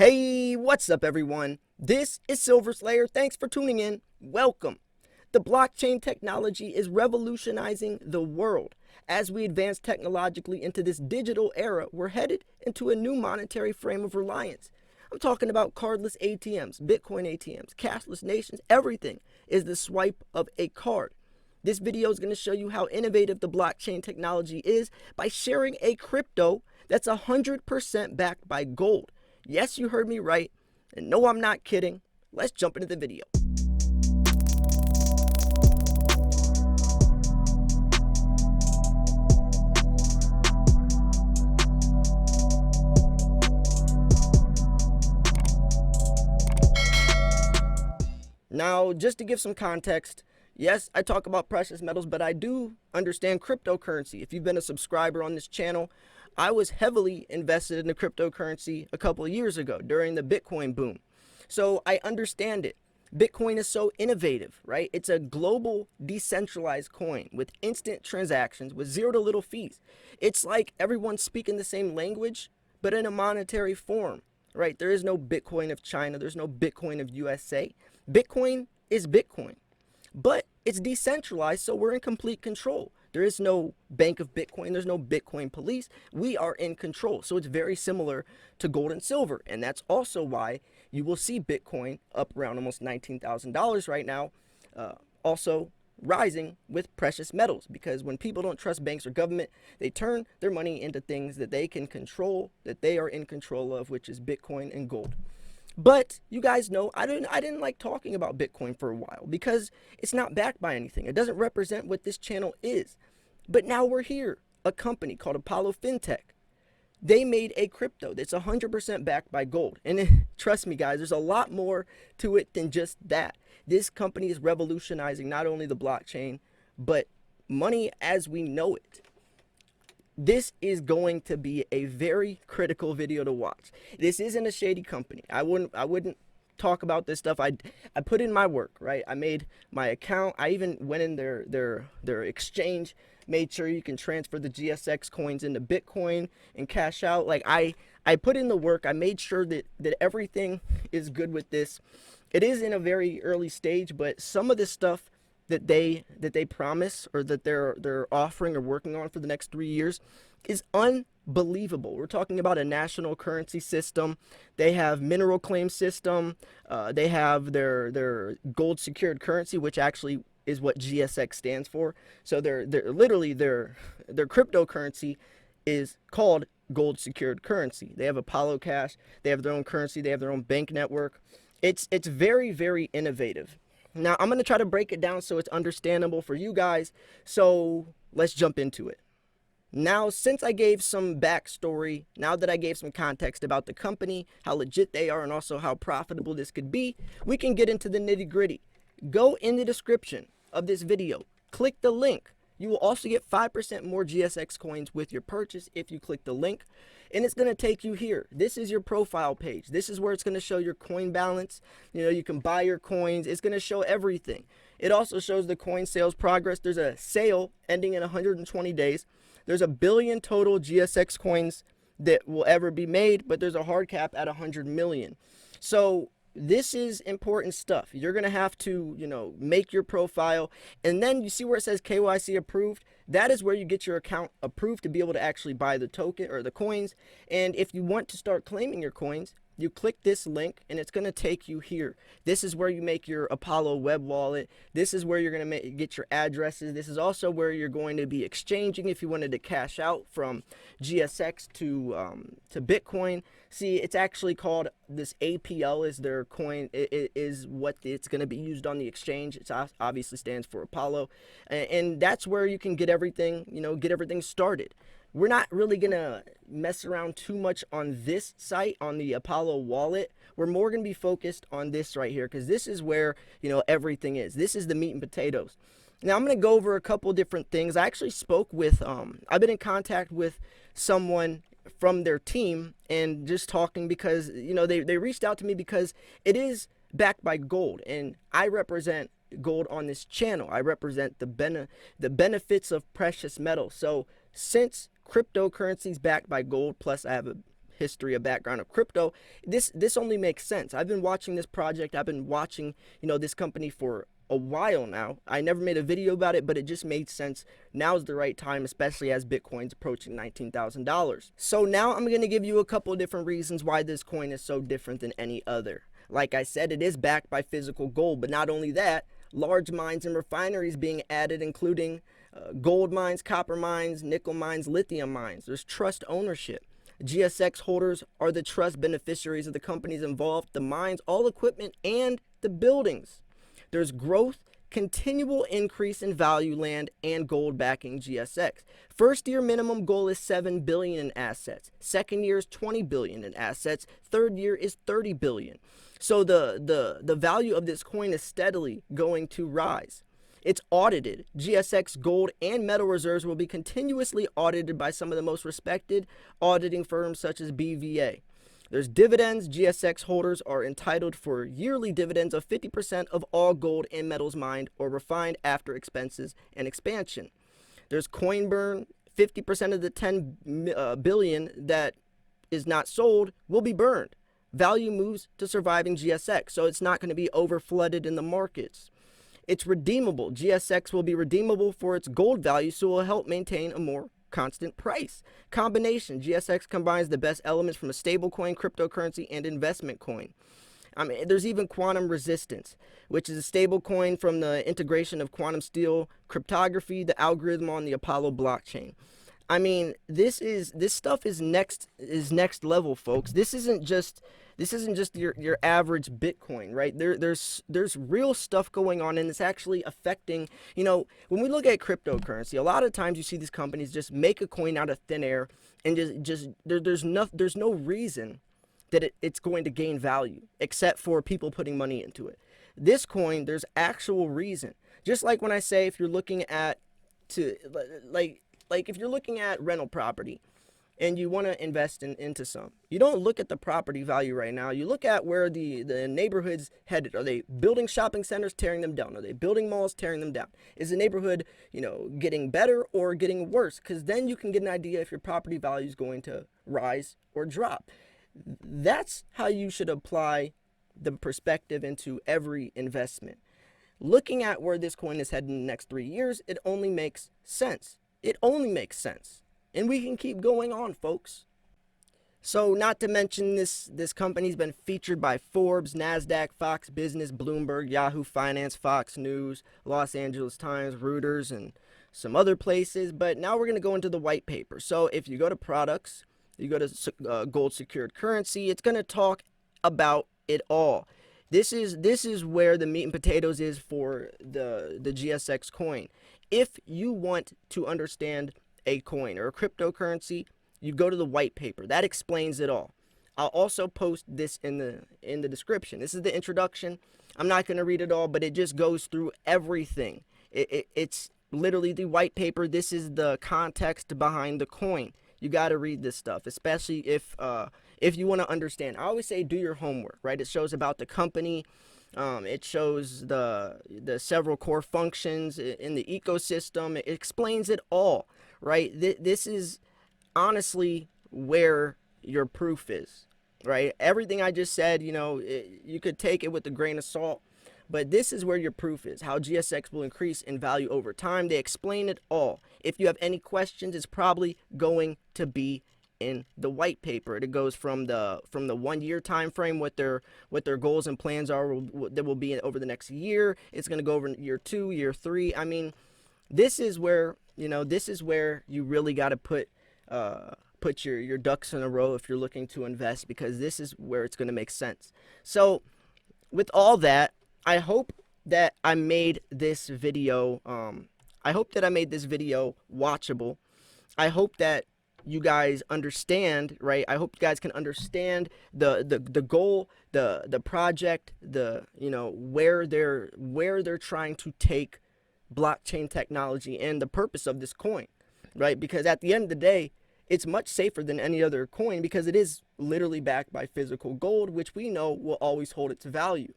Hey, what's up, everyone? This is Silver Slayer. Thanks for tuning in. Welcome. The blockchain technology is revolutionizing the world. As we advance technologically into this digital era, we're headed into a new monetary frame of reliance. I'm talking about cardless ATMs, Bitcoin ATMs, cashless nations. Everything is the swipe of a card. This video is going to show you how innovative the blockchain technology is by sharing a crypto that's 100% backed by gold. Yes, you heard me right, and no, I'm not kidding. Let's jump into the video. Now, just to give some context, yes, I talk about precious metals, but I do understand cryptocurrency. If you've been a subscriber on this channel, I was heavily invested in the cryptocurrency a couple of years ago during the Bitcoin boom. So I understand it. Bitcoin is so innovative, right? It's a global decentralized coin with instant transactions with zero to little fees. It's like everyone's speaking the same language, but in a monetary form, right? There is no Bitcoin of China. There's no Bitcoin of USA. Bitcoin is Bitcoin, but it's decentralized, so we're in complete control. There is no bank of Bitcoin. There's no Bitcoin police. We are in control. So it's very similar to gold and silver. And that's also why you will see Bitcoin up around almost $19,000 right now. Also rising with precious metals, because when people don't trust banks or government, they turn their money into things that they can control, that they are in control of, which is Bitcoin and gold. But you guys know I didn't like talking about Bitcoin for a while because it's not backed by anything. It doesn't represent what this channel is. But now we're here, a company called Apollo FinTech. They made a crypto that's 100% backed by gold. And trust me, guys, there's a lot more to it than just that. This company is revolutionizing not only the blockchain, but money as we know it. This is going to be a very critical video to watch. This isn't a shady company. I wouldn't talk about this stuff. I put in my work, right? I made my account. I even went in their exchange, made sure you can transfer the GSX coins into Bitcoin and cash out. Like I put in the work. I made sure that everything is good with this. It is in a very early stage, but some of this stuff that they promise, or that they're offering or working on for the next 3 years, is unbelievable. We're talking about a national currency system. They have mineral claim system. They have their gold secured currency, which actually is what GSX stands for. So they're literally their cryptocurrency is called gold secured currency. They have Apollo Cash. They have their own currency. They have their own bank network. It's very, very innovative. Now, I'm going to try to break it down so it's understandable for you guys. So let's jump into it. Now, since I gave some backstory, now that I gave some context about the company, how legit they are, and also how profitable this could be, we can get into the nitty gritty. Go in the description of this video. Click the link. You will also get 5% more GSX coins with your purchase if you click the link. And it's going to take you here. This is your profile page. This is where it's going to show your coin balance. You know, you can buy your coins. It's going to show everything. It also shows the coin sales progress. There's a sale ending in 120 days. There's 1 billion total GSX coins that will ever be made, but there's a hard cap at 100 million. So this is important stuff. You're going to have to, make your profile. And then you see where it says KYC approved. That is where you get your account approved to be able to actually buy the token or the coins. And if you want to start claiming your coins, you click this link and it's going to take you here. This is where you make your Apollo web wallet. This is where you're going to get your addresses. This is also where you're going to be exchanging if you wanted to cash out from GSX to Bitcoin. See, it's actually called, this APL is their coin. It is what it's going to be used on the exchange. It obviously stands for Apollo. And that's where you can get everything, get everything started. We're not really going to mess around too much on this site, on the Apollo wallet. We're more going to be focused on this right here, because this is where, everything is. This is the meat and potatoes. Now, I'm going to go over a couple different things. I actually spoke with, I've been in contact with someone from their team and just talking because, they reached out to me because it is backed by gold, and I represent gold on this channel. I represent the benefits of precious metals. So since cryptocurrency is backed by gold, plus I have a history, a background of crypto, this only makes sense. I've been watching this project. I've been watching, this company for a while now. I never made a video about it, but it just made sense. Now's the right time, especially as Bitcoin's approaching $19,000. So now I'm going to give you a couple of different reasons why this coin is so different than any other. Like I said, it is backed by physical gold, but not only that, large mines and refineries being added, including gold mines, copper mines, nickel mines, lithium mines. There's trust ownership. GSX holders are the trust beneficiaries of the companies involved, the mines, all equipment, and the buildings. There's growth, continual increase in value land, and gold backing GSX. First year minimum goal is $7 billion in assets. Second year is $20 billion in assets. Third year is $30 billion. So the value of this coin is steadily going to rise. It's audited. GSX gold and metal reserves will be continuously audited by some of the most respected auditing firms such as BVA. There's dividends. GSX holders are entitled for yearly dividends of 50% of all gold and metals mined or refined after expenses and expansion. There's coin burn. 50% of the 10 billion that is not sold will be burned. Value moves to surviving GSX, so it's not going to be over flooded in the markets. It's redeemable. GSX will be redeemable for its gold value, so it will help maintain a more constant price. Combination. GSX combines the best elements from a stablecoin, cryptocurrency, and investment coin. I mean, there's even quantum resistance, which is a stable coin from the integration of quantum steel cryptography, the algorithm on the Apollo blockchain. I mean, this stuff is next level, folks. This isn't just your average Bitcoin, right? There's real stuff going on, and it's actually affecting, when we look at cryptocurrency, a lot of times you see these companies just make a coin out of thin air, and there's no reason that it's going to gain value except for people putting money into it. This coin, there's actual reason. Just like when I say, if you're looking at if you're looking at rental property and you want to invest into some, you don't look at the property value right now. You look at where the neighborhood's headed. Are they building shopping centers, tearing them down? Are they building malls, tearing them down? Is the neighborhood, getting better or getting worse? Because then you can get an idea if your property value is going to rise or drop. That's how you should apply the perspective into every investment. Looking at where this coin is headed in the next 3 years, it only makes sense. It only makes sense. And we can keep going on, folks. So not to mention this company's been featured by Forbes, NASDAQ, Fox Business, Bloomberg, Yahoo Finance, Fox News, Los Angeles Times, Reuters, and some other places. But now we're going to go into the white paper. So if you go to products, you go to gold secured currency, it's going to talk about it all. This is where the meat and potatoes is for the GSX coin. If you want to understand a coin or a cryptocurrency, you go to the white paper. That explains it all. I'll also post this in the description. This is the introduction. I'm not going to read it all, but it just goes through everything. It's literally the white paper. This is the context behind the coin. You got to read this stuff, especially if you want to understand. I always say do your homework, right? It shows about the company. It shows the several core functions in the ecosystem. It explains it all, right? This is honestly where your proof is, right? Everything I just said, you could take it with a grain of salt, but this is where your proof is, how GSX will increase in value over time. They explain it all. If you have any questions, it's probably going to be in the white paper. It goes from the 1 year time frame, what their goals and plans are that will be over the next year. It's going to go over year 2, year 3. I mean, this is where you really got to put your ducks in a row if you're looking to invest, because this is where it's going to make sense. So with all that, I hope that I made this video watchable. I hope that you guys understand, right? I hope you guys can understand the goal, the project, where they're trying to take blockchain technology and the purpose of this coin, right? Because at the end of the day, it's much safer than any other coin because it is literally backed by physical gold, which we know will always hold its value.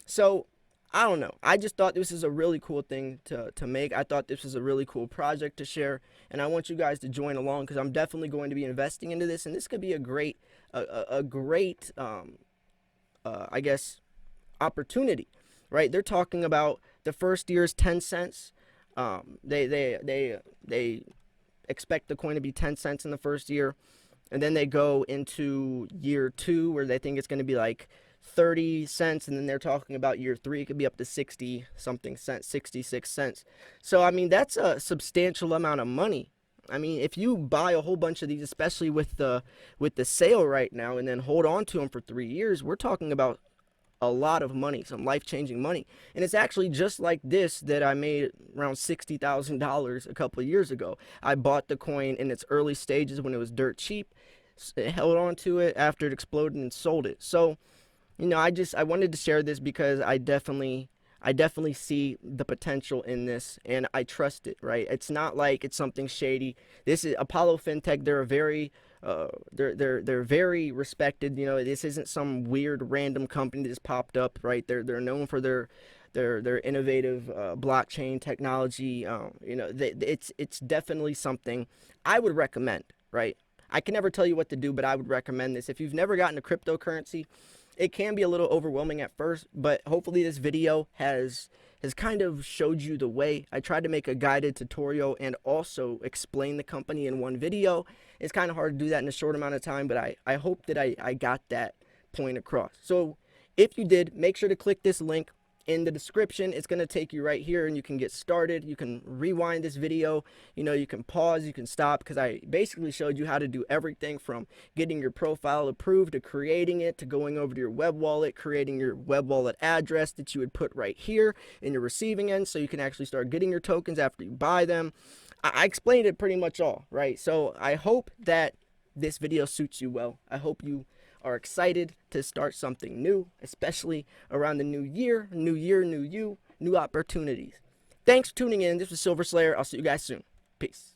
So I don't know. I just thought this is a really cool thing to make. I thought this was a really cool project to share, and I want you guys to join along because I'm definitely going to be investing into this, and this could be a great a great, I guess, opportunity, right? They're talking about the first year is 10 cents. They expect the coin to be 10 cents in the first year. And then they go into year 2 where they think it's going to be like 30 cents. And then they're talking about year 3, it could be up to 60 something cents, 66 cents. So, I mean, that's a substantial amount of money. I mean, if you buy a whole bunch of these, especially with the sale right now, and then hold on to them for 3 years, we're talking about a lot of money, some life-changing money. And it's actually just like this that I made around $60,000 a couple of years ago. I bought the coin in its early stages when it was dirt cheap, held on to it after it exploded, and sold it. So, I wanted to share this because I definitely see the potential in this, and I trust it, right? It's not like it's something shady. This is Apollo FinTech. They're a very they're very respected. This isn't some weird random company that just popped up, right? They're known for their innovative blockchain technology. It's definitely something I would recommend, right? I can never tell you what to do, but I would recommend this. If you've never gotten a cryptocurrency, it can be a little overwhelming at first, but hopefully this video has kind of showed you the way. I tried to make a guided tutorial and also explain the company in one video. It's kind of hard to do that in a short amount of time, but I hope that I got that point across. So if you did, make sure to click this link in the description. It's going to take you right here and you can get started. You can rewind this video, you can pause, you can stop, because I basically showed you how to do everything from getting your profile approved to creating it, to going over to your web wallet, creating your web wallet address that you would put right here in your receiving end so you can actually start getting your tokens after you buy them. I explained it pretty much all, right? So I hope that this video suits you well. I hope you are excited to start something new, especially around the new year, new you, new opportunities. Thanks for tuning in. This was Silver Slayer. I'll see you guys soon. Peace.